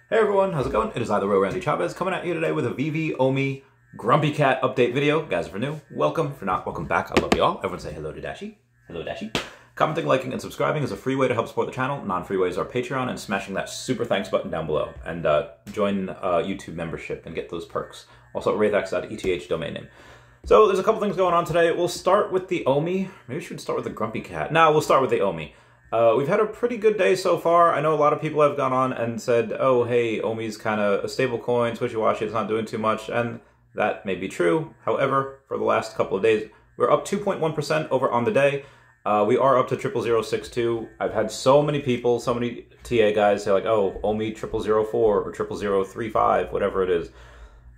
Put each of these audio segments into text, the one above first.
Hey everyone, how's it going? It is I, the real Randy Chavez, coming at you today with a Veve, OMI, GrumpyCat update video. Guys, if you're new, welcome. If you're not, welcome back. I love you all. Everyone say hello to Dashie. Hello, Dashie. Commenting, liking, and subscribing is a free way to help support the channel. Non-free ways are Patreon and smashing that super thanks button down below. And join YouTube membership and get those perks. Also, wraithx.eth domain name. So there's a couple things going on today. We'll start with the OMI. Maybe we should start with the GrumpyCat. No, we'll start with the OMI. We've had a pretty good day so far. I know a lot of people have gone on and said, oh, hey, OMI's kind of a stable coin, wishy-washy, it's not doing too much, and that may be true. However, for the last couple of days, we're up 2.1% over on the day. We are up to 00062. I've had so many people, so many TA guys say like, oh, OMI 0004 or 0035, whatever it is.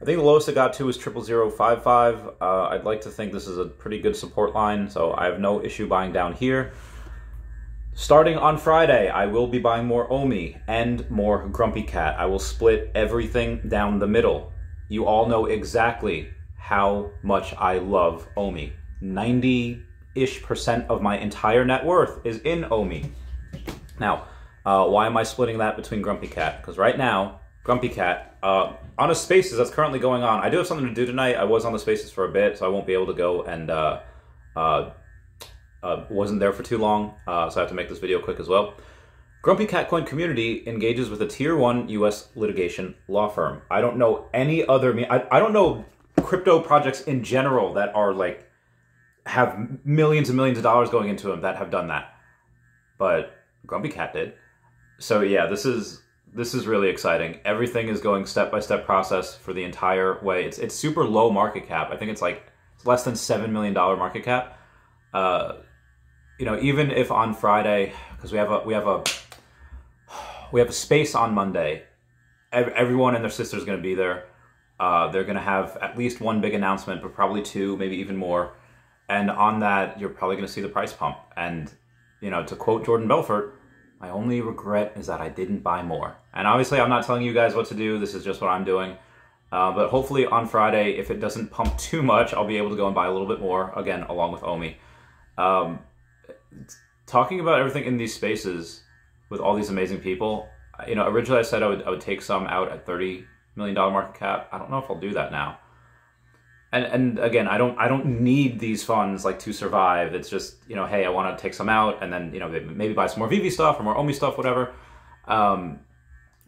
I think the lowest it got to was 00055. I'd like to think this is a pretty good support line, so I have no issue buying down here. Starting on Friday, I will be buying more OMI and more GrumpyCat. I will split everything down the middle. You all know exactly how much I love OMI. 90-ish% of my entire net worth is in OMI. Now, why am I splitting that between GrumpyCat? Because right now, GrumpyCat, on a Spaces that's currently going on, I do have something to do tonight. I was on the Spaces for a bit, so I won't be able to go and wasn't there for too long, so I have to make this video quick as well. GrumpyCat Coin community engages with a tier 1 US litigation law firm. I don't know any other, I don't know crypto projects in general that are like, have millions and millions of dollars going into them that have done that. But GrumpyCat did. So yeah, this is really exciting. Everything is going step-by-step process for the entire way. It's super low market cap. I think it's like, it's less than $7 million market cap. You know, even if on Friday, because we have a space on Monday, everyone and their sister is going to be there. They're going to have at least one big announcement, but probably two, maybe even more. And on that, you're probably going to see the price pump. And, you know, to quote Jordan Belfort, my only regret is that I didn't buy more. And obviously, I'm not telling you guys what to do. This is just what I'm doing. But hopefully on Friday, if it doesn't pump too much, I'll be able to go and buy a little bit more, again, along with OMI. Talking about everything in these spaces with all these amazing people, you know, originally I said I would take some out at $30 million market cap. I don't know if I'll do that now. And again, I don't need these funds like to survive. It's just, you know, hey, I want to take some out and then, you know, maybe buy some more Veve stuff or more OMI stuff, whatever. But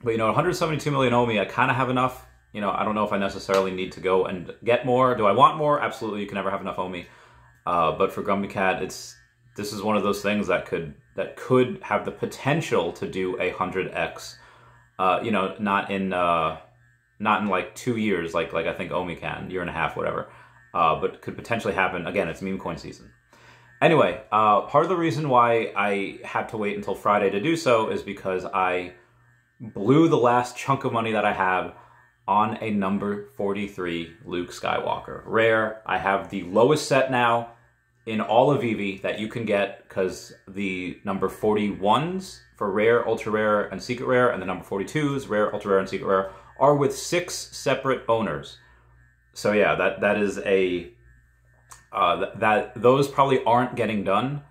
you know, 172 million OMI, I kind of have enough. You know, I don't know if I necessarily need to go and get more. Do I want more? Absolutely, you can never have enough OMI. But for GrumpyCat, this is one of those things that could have the potential to do a 100x. You know, not in like 2 years, like I think OMI can, year and a half, whatever. But could potentially happen. Again, it's meme coin season. Anyway, part of the reason why I had to wait until Friday to do so is because I blew the last chunk of money that I have on a number 43 Luke Skywalker. Rare. I have the lowest set now in all of Veve that you can get, because the number 41s for rare, ultra rare, and secret rare, and the number 42s, rare, ultra rare, and secret rare, are with 6 separate owners. So yeah, that is a those probably aren't getting done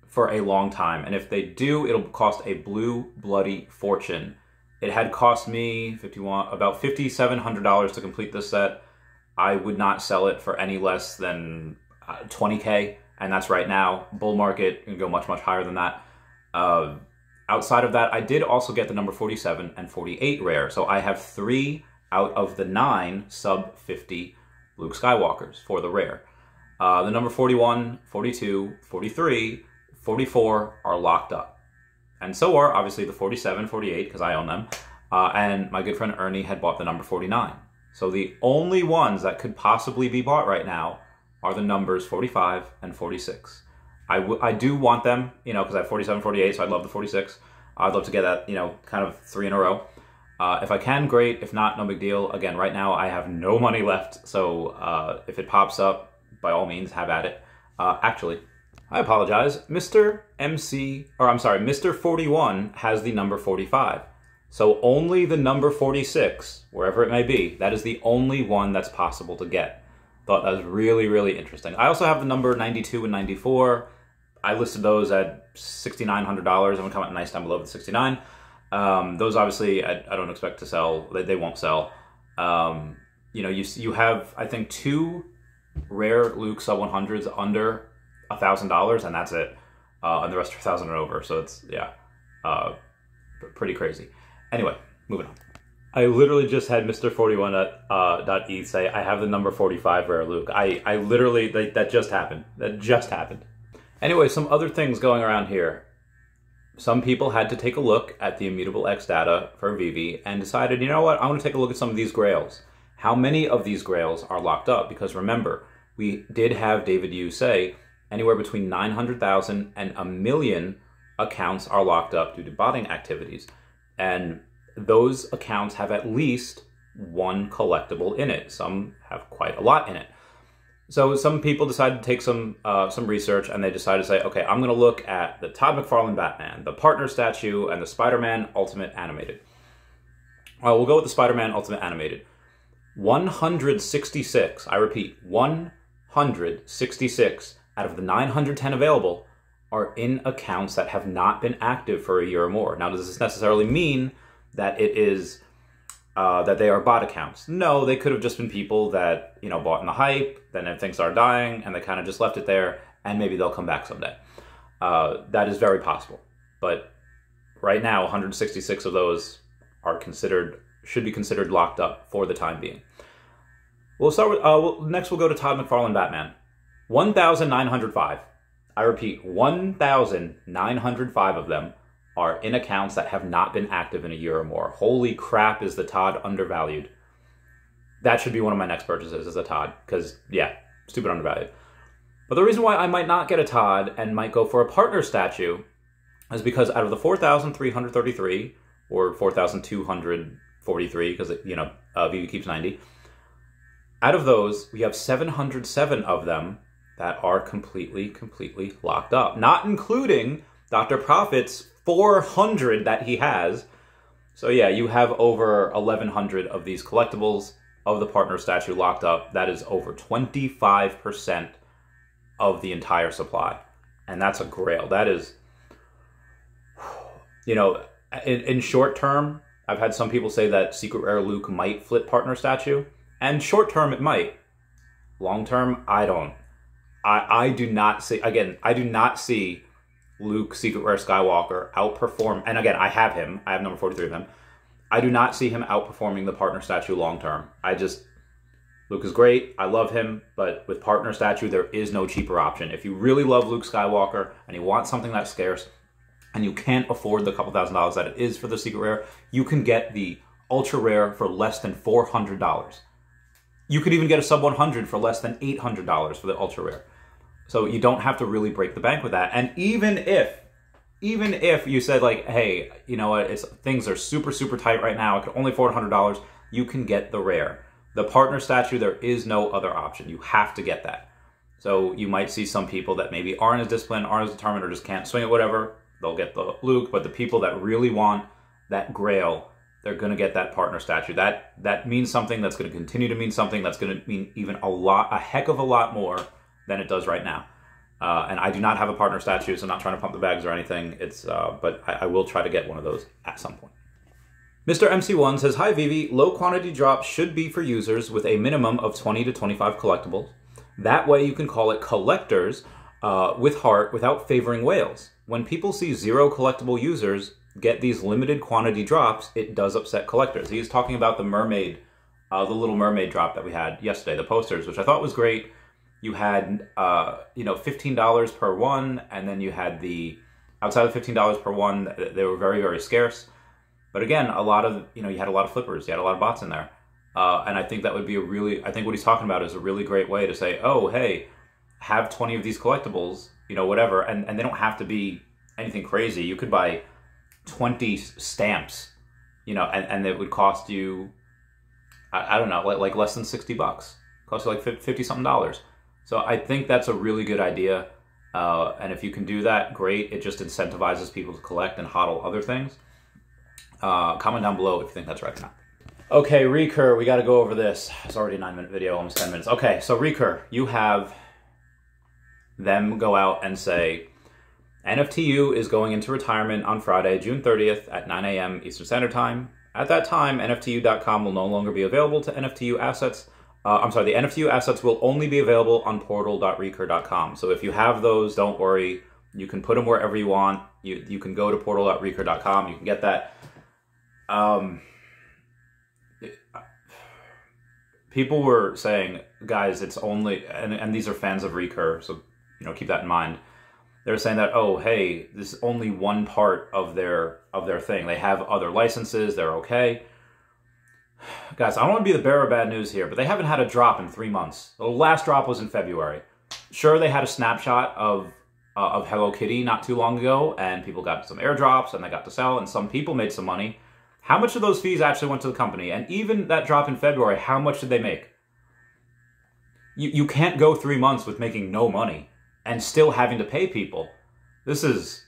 for a long time, and if they do, it'll cost a blue bloody fortune. It had cost me about $5,700 to complete this set. I would not sell it for any less than 20K, and that's right now. Bull market can go much, much higher than that. Outside of that, I did also get the number 47 and 48 rare. So I have 3 out of the 9 sub 50 Luke Skywalkers for the rare. The number 41, 42, 43, 44 are locked up. And so are obviously the 47, 48, because I own them. And my good friend Ernie had bought the number 49. So the only ones that could possibly be bought right now are the numbers 45 and 46. I do want them, you know, because I have 47, 48, so I'd love the 46. I'd love to get that, you know, kind of 3 in a row. If I can, great. If not, no big deal. Again, right now I have no money left, so if it pops up, by all means, have at it. Actually, I apologize. Mr. 41 has the number 45. So only the number 46, wherever it may be, that is the only one that's possible to get. Thought that was really, really interesting. I also have the number 92 and 94. I listed those at $6,900. I'm gonna come out nice down below the 69. Those obviously I don't expect to sell. They won't sell. You know, you have, I think, 2 rare Luke sub 100s under $1,000, and that's it. And the rest are 1,000 and over. So it's, yeah, pretty crazy. Anyway, moving on. I literally just had Mr. 41.e say, I have the number 45 rare Luke. I literally, that just happened. That just happened. Anyway, some other things going around here. Some people had to take a look at the Immutable X data for Veve and decided, you know what, I want to take a look at some of these grails. How many of these grails are locked up? Because remember, we did have David Yu say anywhere between 900,000 and 1 million accounts are locked up due to botting activities. And those accounts have at least 1 collectible in it. Some have quite a lot in it. So some people decided to take some research, and they decided to say, okay, I'm going to look at the Todd McFarlane Batman, the Partner statue, and the Spider-Man Ultimate Animated. We'll go with the Spider-Man Ultimate Animated. 166, I repeat, 166 out of the 910 available are in accounts that have not been active for a year or more. Now, does this necessarily mean that it is that they are bot accounts? No, they could have just been people that, you know, bought in the hype, then things started dying, and they kind of just left it there, and maybe they'll come back someday. That is very possible. But right now, 166 of those are should be considered locked up for the time being. We'll start with, next we'll go to Todd McFarlane Batman. 1,905. I repeat, 1,905 of them are in accounts that have not been active in a year or more. Holy crap, is the Todd undervalued. That should be one of my next purchases, is a Todd, because, yeah, stupid undervalued. But the reason why I might not get a Todd and might go for a Partner statue is because out of the 4,333, or 4,243, because, you know, Veve keeps 90, out of those, we have 707 of them that are completely locked up. Not including Dr. Profit's 400 that he has. So yeah, you have over 1,100 of these collectibles of the Partner statue locked up. That is over 25% of the entire supply. And that's a grail. That is, you know, in short term, I've had some people say that Secret Rare Luke might flip Partner statue. And short term, it might. Long term, I don't. I do not see, again, I do not see Luke Secret Rare Skywalker outperform, and again, I have him. I have number 43 of him. I do not see him outperforming the Partner statue long term. Luke is great. I love him, but with Partner statue, there is no cheaper option. If you really love Luke Skywalker and you want something that's scarce, and you can't afford the couple $1,000s that it is for the Secret Rare, you can get the Ultra Rare for less than $400. You could even get a sub 100 for less than $800 for the Ultra Rare. So you don't have to really break the bank with that. And even if you said like, hey, you know what, things are super tight right now, I can only afford $100, you can get the rare. The Partner statue, there is no other option. You have to get that. So you might see some people that maybe aren't as disciplined, aren't as determined, or just can't swing it, whatever, they'll get the Luke. But the people that really want that grail, they're going to get that Partner statue. That means something. That's going to continue to mean something. That's going to mean even a heck of a lot more than it does right now. And I do not have a Partner statue, so I'm not trying to pump the bags or anything. But I will try to get one of those at some point. Mr. MC1 says, hi Veve, low quantity drops should be for users with a minimum of 20 to 25 collectibles. That way you can call it collectors with heart without favoring whales. When people see 0 collectible users get these limited quantity drops, it does upset collectors. He's talking about the mermaid, the Little Mermaid drop that we had yesterday, the posters, which I thought was great. You had, $15 per one, and then you had outside of $15 per one, they were very scarce. But again, you had a lot of flippers, you had a lot of bots in there. And I think that would be I think what he's talking about is a really great way to say, oh, hey, have 20 of these collectibles, whatever. And they don't have to be anything crazy. You could buy 20 stamps, and it would cost you, I don't know, like less than $60. Cost you like $50-something. So I think that's a really good idea. And if you can do that, great. It just incentivizes people to collect and hodl other things. Comment down below if you think that's right or not. Okay, Recur, we got to go over this. It's already a 9-minute video, almost 10 minutes. Okay, so Recur, you have them go out and say, NFTU is going into retirement on Friday, June 30th at 9 a.m. Eastern Standard Time. At that time, NFTU.com will no longer be available to NFTU assets. The NFTU assets will only be available on portal.recur.com. So if you have those, don't worry. You can put them wherever you want. You can go to portal.recur.com. You can get that. People were saying, guys, it's only, and these are fans of Recur, so keep that in mind. They're saying that, oh, hey, this is only one part of their thing. They have other licenses. They're okay. Guys, I don't want to be the bearer of bad news here, but they haven't had a drop in 3 months. The last drop was in February. Sure, they had a snapshot of Hello Kitty not too long ago, and people got some airdrops, and they got to sell, and some people made some money. How much of those fees actually went to the company? And even that drop in February, how much did they make? You can't go 3 months with making no money and still having to pay people. This is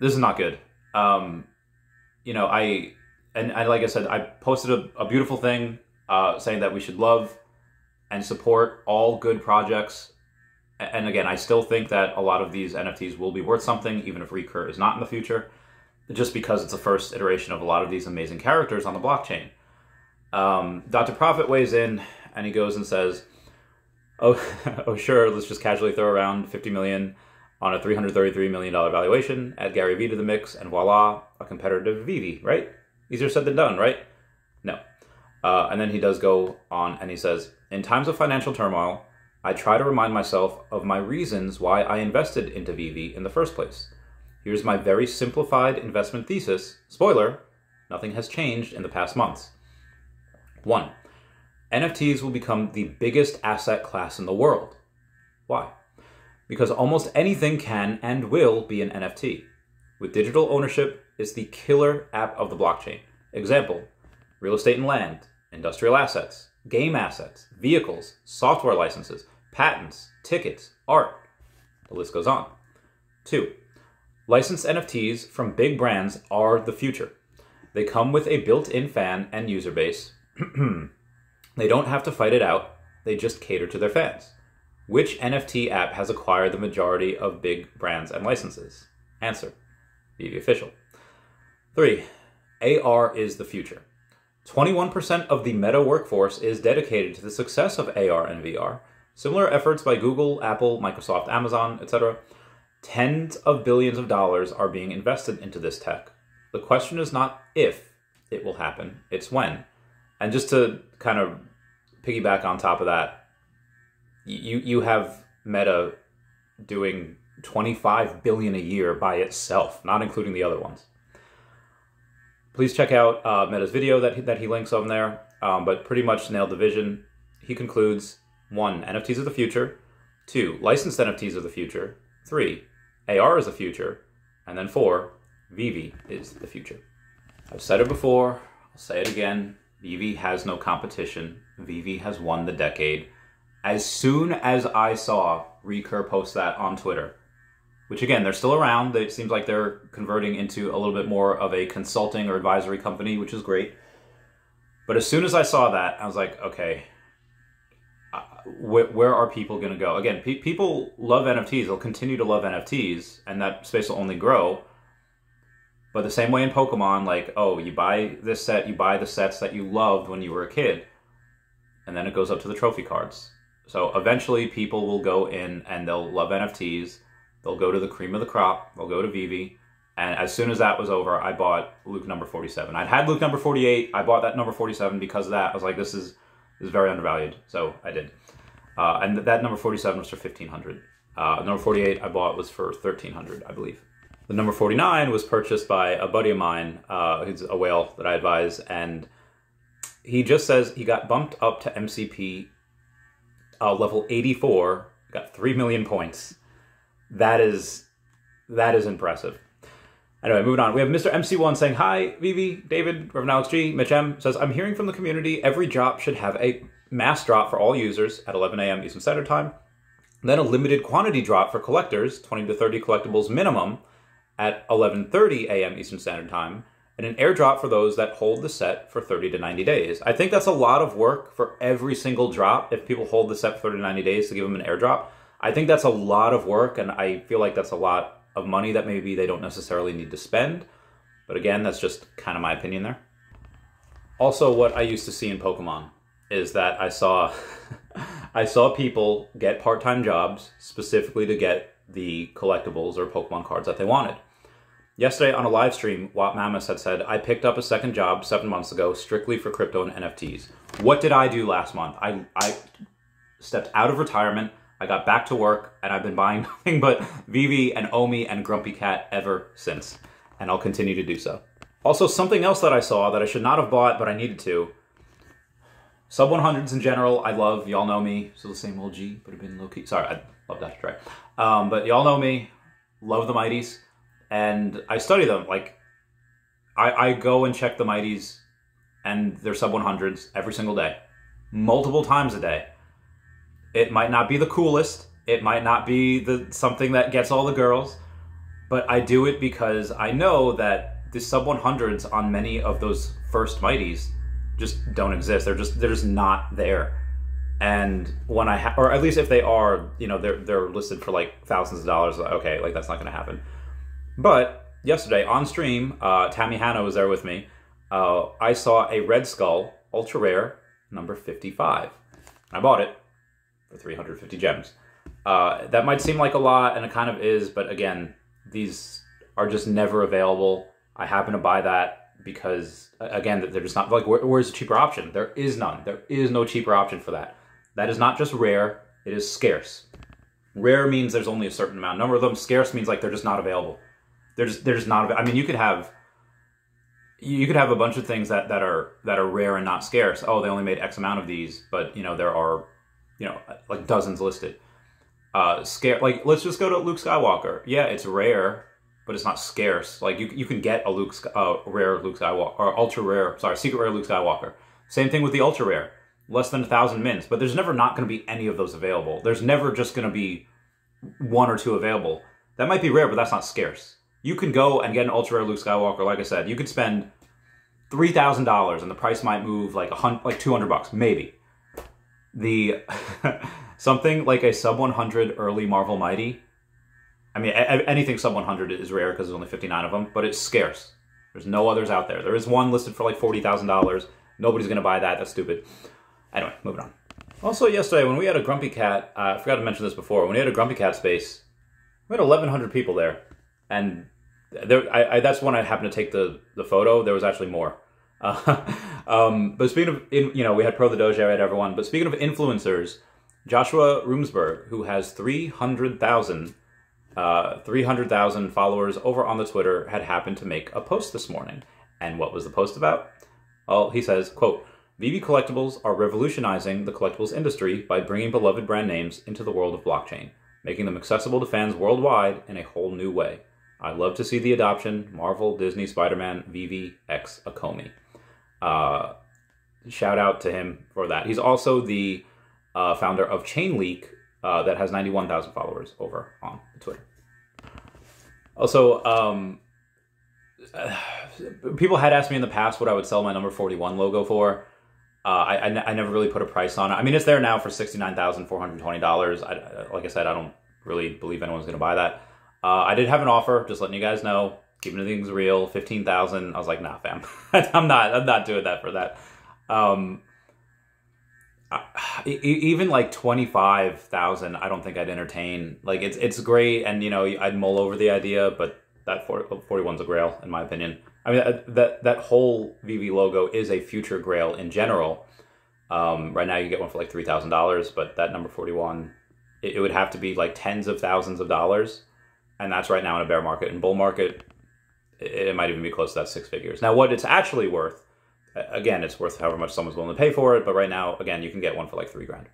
not good. Like I said, I posted a beautiful thing saying that we should love and support all good projects. And again, I still think that a lot of these NFTs will be worth something, even if Recur is not in the future, just because it's the first iteration of a lot of these amazing characters on the blockchain. Dr. Profit weighs in, and he goes and says, oh sure, let's just casually throw around 50 million on a $333 million valuation, add Gary Vee to the mix, and voila, a competitor to Veve, right? Easier said than done, right? No. And then he does go on and he says, in times of financial turmoil, I try to remind myself of my reasons why I invested into Veve in the first place. Here's my very simplified investment thesis. Spoiler, nothing has changed in the past months. 1. NFTs will become the biggest asset class in the world. Why? Because almost anything can and will be an NFT. With digital ownership, it's the killer app of the blockchain. Example, real estate and land, industrial assets, game assets, vehicles, software licenses, patents, tickets, art. The list goes on. 2. Licensed NFTs from big brands are the future. They come with a built-in fan and user base. They don't have to fight it out. They just cater to their fans. Which NFT app has acquired the majority of big brands and licenses? Answer, Veve Official. 3. AR is the future. 21% of the Meta workforce is dedicated to the success of AR and VR. Similar efforts by Google, Apple, Microsoft, Amazon, etc. Tens of billions of dollars are being invested into this tech. The question is not if it will happen, it's when. And just to kind of piggyback on top of that, you have Meta doing $25 billion a year by itself, not including the other ones. Please check out Meta's video that he links on there, but pretty much nailed the vision. He concludes, 1. NFTs are the future. 2. Licensed NFTs are the future. 3. AR is the future. And then 4. Veve is the future. I've said it before, I'll say it again. Veve has no competition. Veve has won the decade. As soon as I saw Recur post that on Twitter, which again, they're still around. It seems like they're converting into a little bit more of a consulting or advisory company, which is great. But as soon as I saw that, I was like, okay, where are people going to go? Again, people love NFTs. They'll continue to love NFTs, and that space will only grow. But the same way in Pokemon, like, oh, you buy this set, you buy the sets that you loved when you were a kid, and then it goes up to the trophy cards. So eventually people will go in and they'll love NFTs. They'll go to the cream of the crop. They'll go to Veve. And as soon as that was over, I bought Luke number 47. I'd had Luke number 48. I bought that number 47 because of that. I was like, this is very undervalued. So I did. And that number 47 was for $1,500. Number 48 I bought was for $1,300, I believe. The number 49 was purchased by a buddy of mine, who's a whale that I advise. And he just says he got bumped up to MCP level 84, got 3 million points. That is impressive. Anyway, moving on. We have Mr. MC1 saying, hi, Veve, David, Reverend Alex G, Mitch M says, I'm hearing from the community every drop should have a mass drop for all users at 11 a.m. Eastern Standard Time, then a limited quantity drop for collectors, 20 to 30 collectibles minimum, at 11:30 a.m. Eastern Standard Time, and an airdrop for those that hold the set for 30 to 90 days. I think that's a lot of work for every single drop. If people hold the set for 30 to 90 days to give them an airdrop, I think that's a lot of work, and I feel like that's a lot of money that maybe they don't necessarily need to spend. But again, that's just kind of my opinion there. Also, what I used to see in Pokemon is that I saw people get part-time jobs specifically to get the collectibles or Pokemon cards that they wanted. Yesterday on a live stream, Watt Mammoth had said, I picked up a second job 7 months ago strictly for crypto and NFTs. What did I do last month? I stepped out of retirement, I got back to work, and I've been buying nothing but Veve and OMI and GrumpyCat ever since. And I'll continue to do so. Also, something else that I saw that I should not have bought, but I needed to. Sub 100s in general, I love. Y'all know me. Still the same old G, but I've been low-key. Sorry, I'd love that to try. But y'all know me. Love the Mighties. And I study them. Like, I go and check the Mighties and their sub 100s every single day. Multiple times a day. It might not be the coolest. It might not be something that gets all the girls. But I do it because I know that the sub 100s on many of those first Mighties just don't exist. They're just not there. And when or at least if they are, you know, they're listed for like thousands of dollars. Okay, like that's not going to happen. But yesterday on stream, Tammy Hanna was there with me. I saw a Red Skull ultra rare number 55. I bought it for 350 gems. That might seem like a lot, and it kind of is, but again, these are just never available. I happen to buy that because, again, they're just not, like, where's the cheaper option? There is none. There is no cheaper option for that. That is not just rare, it is scarce. Rare means there's only a certain amount. Number of them. Scarce means like they're just not available. They're just not, I mean, you could have a bunch of things that are rare and not scarce. Oh, they only made X amount of these, but, you know, there are, you know, like dozens listed. Like, let's just go to Luke Skywalker. Yeah, it's rare, but it's not scarce. Like, you can get a rare Luke Skywalker, or ultra rare, sorry, secret rare Luke Skywalker. Same thing with the ultra rare. Less than 1,000 mints, but there's never not going to be any of those available. There's never just going to be 1 or 2 available. That might be rare, but that's not scarce. You can go and get an ultra rare Luke Skywalker, like I said. You could spend $3,000 and the price might move like $200, maybe. Something like a sub 100 early Marvel Mighty, I mean, anything sub 100 is rare because there's only 59 of them, but it's scarce. There's no others out there. There is one listed for like $40,000. Nobody's going to buy that. That's stupid. Anyway, moving on. Also, yesterday, when we had a GrumpyCat, I forgot to mention this before, when we had a GrumpyCat space, we had 1,100 people there. And that's when I happened to take the photo. There was actually more. But speaking of, we had Pro the Dojo, I had everyone. But speaking of influencers, Joshua Roomsberg, who has 300,000 followers over on the Twitter, had happened to make a post this morning. And what was the post about? Well, he says, quote, Veve collectibles are revolutionizing the collectibles industry by bringing beloved brand names into the world of blockchain, making them accessible to fans worldwide in a whole new way. I love to see the adoption. Marvel, Disney, Spider-Man, Veve x Akomi. Shout out to him for that. He's also the founder of Chainleak, that has 91,000 followers over on Twitter. Also, people had asked me in the past what I would sell my number 41 logo for. I never really put a price on it. I mean, it's there now for $69,420. Like I said, I don't really believe anyone's going to buy that. I did have an offer, just letting you guys know, keeping things real, $15,000. I was like, nah, fam, I'm not doing that for that. Even like 25,000, I don't think I'd entertain. Like, it's great, and I'd mull over the idea, but that 41's a grail, in my opinion. I mean, that whole Veve logo is a future grail in general. Right now you get one for like $3,000, but that number 41, it would have to be like tens of thousands of dollars, and that's right now in a bear market. In bull market, it might even be close to that 6 figures. Now, what it's actually worth, again, it's worth however much someone's willing to pay for it, but right now, again, you can get one for like $3,000.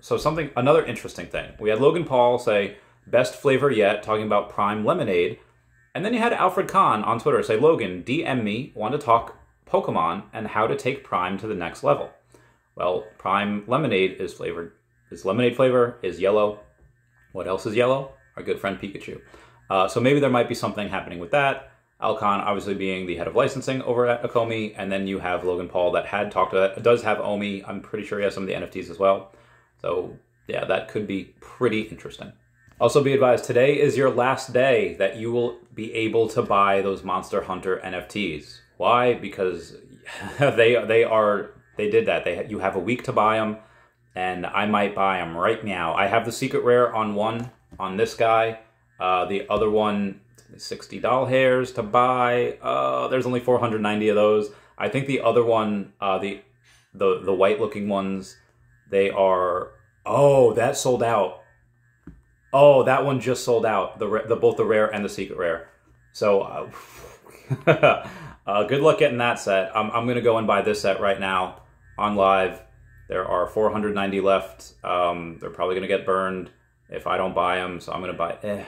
So another interesting thing. We had Logan Paul say, best flavor yet, talking about Prime Lemonade. And then you had Alfred Kahn on Twitter say, Logan, DM me, want to talk Pokemon and how to take Prime to the next level. Well, Prime Lemonade is lemonade flavor, is yellow. What else is yellow? Our good friend Pikachu. So maybe there might be something happening with that. Al Kahn obviously being the head of licensing over at Akomi, and then you have Logan Paul that had talked to that, does have OMI. I'm pretty sure he has some of the NFTs as well. So yeah, that could be pretty interesting. Also be advised, today is your last day that you will be able to buy those Monster Hunter NFTs. Why? Because they did that. You have a week to buy them, and I might buy them right now. I have the secret rare on one, on this guy. The other one, 60 doll hairs to buy. There's only 490 of those. I think the other one, the white looking ones, they are, oh, that sold out. Oh, that one just sold out. Both the rare and the secret rare. So, good luck getting that set. I'm gonna go and buy this set right now on live. There are 490 left. They're probably gonna get burned if I don't buy them. So I'm gonna buy.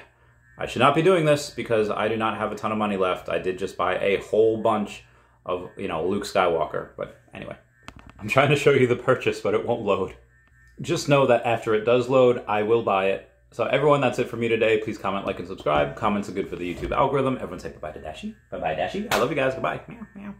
I should not be doing this because I do not have a ton of money left. I did just buy a whole bunch of, Luke Skywalker. But anyway, I'm trying to show you the purchase, but it won't load. Just know that after it does load, I will buy it. So everyone, that's it for me today. Please comment, like, and subscribe. Comments are good for the YouTube algorithm. Everyone say bye-bye to Dashi. Bye-bye, Dashi. I love you guys. Goodbye. Meow, meow.